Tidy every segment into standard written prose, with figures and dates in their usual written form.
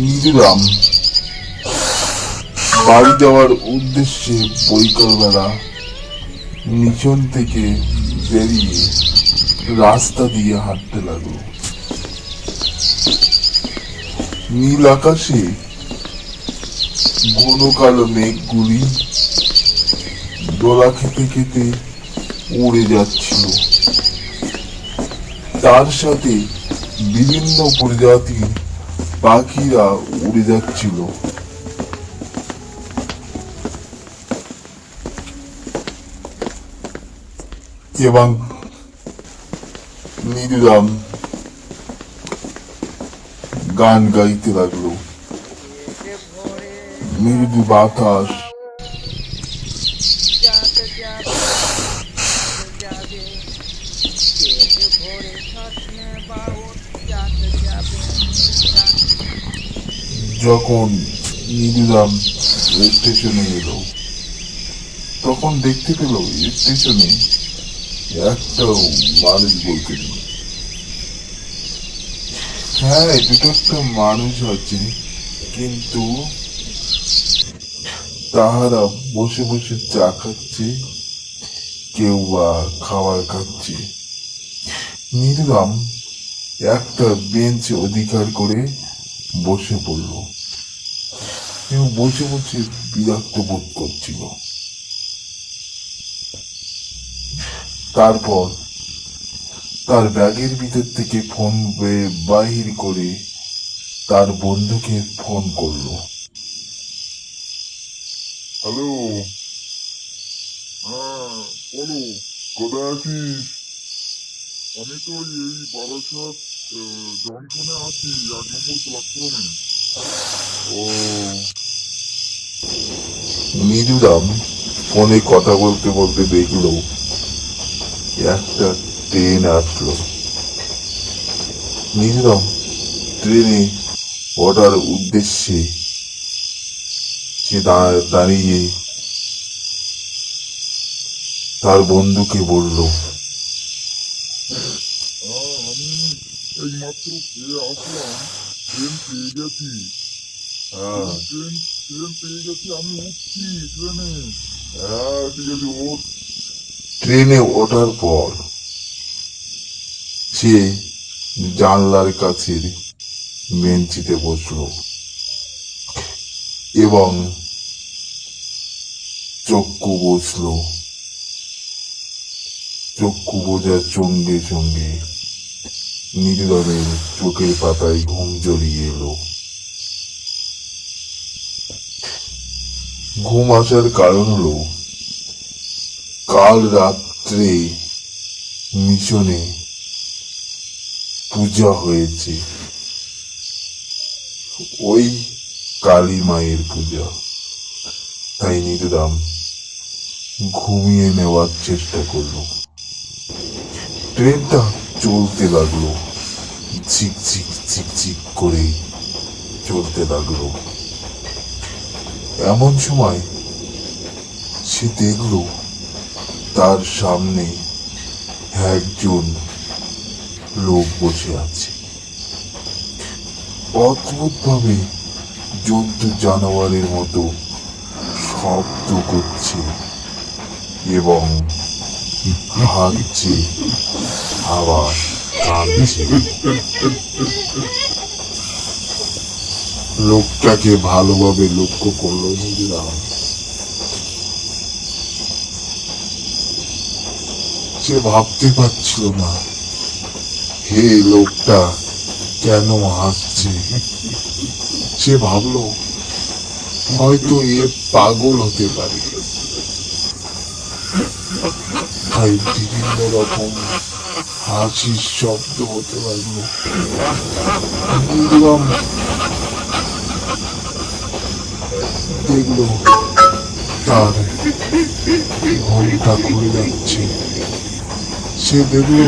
নিজুরাম বাড়ি যাওয়ার উদ্দেশ্যে বৈকালবেলা মিশন থেকে বেরিয়ে রাস্তা দিয়ে হাঁটতে লাগলো। নীল আকাশে ঘন কালো মেঘগুলি দোলা খেতে খেতে উড়ে যাচ্ছিল। তার সাথে বিভিন্ন প্রজাতির পাখিরা উড়ে যাচ্ছিল। এবং নীলরাম গান গাইতে লাগলো। মৃদু বাতাস যখন নীলরাম স্টেশনে এলো তখন দেখতে পেল স্টেশনে একটাও মানুষ বলতে নেই। হ্যাঁ, দুটো একটা মানুষ আছে, কিন্তু তাহারা বসে বসে চা খাচ্ছে, কেউ বা খাবার খাচ্ছে। নীলরাম একটা বেঞ্চ অধিকার করে বসে পড়ল এবং বসে বসে বিরক্ত বোধ করছিল। তারপর তার ব্যাগের ভিতর থেকে ফোন বাহির করে তার বন্ধুকে ফোন করলো। হ্যালো, হ্যাঁ বলো, কোথায় আছিস? আমি তো এই বারাসাত জংশনে আছি, 1 নম্বর প্ল্যাটফর্মে। ও, নীলুরাম ফোনে কথা বলতে বলতে দেখলো একটা ট্রেন আসলো। নীলুরাম ট্রেনে ওঠার উদ্দেশ্যে সে দাঁড়িয়ে তার বন্ধুকে বলল, আমি এই মাত্র পেয়ে আসলাম, ট্রেন পেয়ে গেছি। ট্রেন পেয়ে গেছি, আমি উঠছি ট্রেনে। হ্যাঁ ঠিক আছে, ওঠ। ট্রেনে ওঠার পর সে জানলার কাছে বেঞ্চিতে বসলো এবং চক্ষু বোঝার সঙ্গে সঙ্গে নীলরামের চোখের পাতায় ঘুম জড়িয়ে এলো। ঘুম আসার কারণ হলো কাল রাত্রে মিশনে পূজা হয়েছে, ওই কালী মায়ের পূজা। তাই নীলরাম ঘুমিয়ে নেওয়ার চেষ্টা করলো। ট্রেনটা চলতে লাগলো, ঝিকঝিক ঝিকঝিক করে চলতে লাগলো। এমন সময় সে দেখলো তার সামনে একজন লোক বসে আছে। অদ্ভুত ভাবে জন্তু জানোয়ারের মতো শব্দ করছে এবং হাঁটছে, আবার কাঁদছে। লোকটাকে ভালোভাবে লক্ষ্য করলো নীলরাম। সে ভাবতে পারছিল না হে লোকটা কেন হাসছে। সে ভাবলো হয়তো এ পাগল হতে পারে, তাই বিভিন্ন রকম হাসির শব্দ হতে লাগলো। নীলরাম দেখলো তার ঘোমটা খুলে যাচ্ছে। সে দেখলো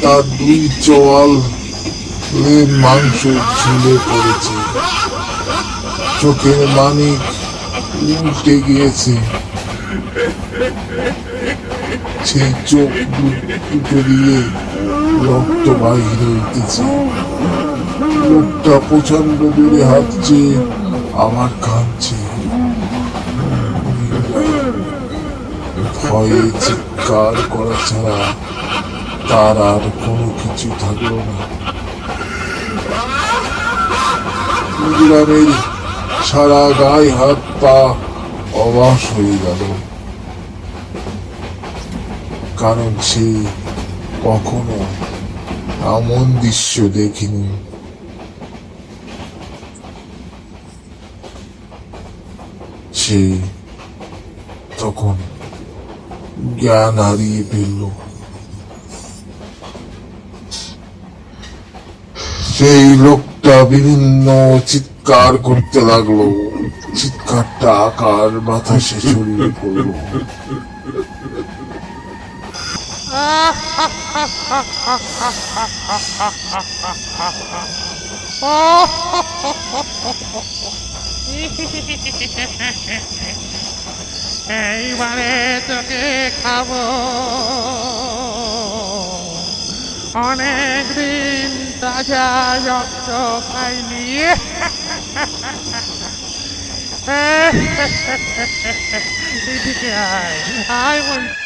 তার 2 চোয়াল মাংস ঝুলে পড়েছে, চোখের মানিক উল্টে গিয়েছে সেই চোখ দুটো দিয়ে রক্ত বাহির হইতেছে। লোকটা প্রচন্ড দূরে হাঁটছে, আমার কাঁদছে। ভয়ে চিৎকার করা ছাড়া তার আর কোনো কিছু থাকলো না। গ্রামের সারা গায়ে হাত পা অবাস হয়ে গেল, কারণ সে কখনো এমন দৃশ্য দেখিনি। সে তখন জ্ঞান হারিয়ে ফেলল। সেই লোকটা বিভিন্ন চিৎকার করতে লাগলো, চিৎকারটা আকার বাতাসে ছড়িয়ে পড়লো। এইবারে তোকে খাবো, অনেকদিন তাজা রক্ত খাইনি। এদিকে আয়, আয় বলছি।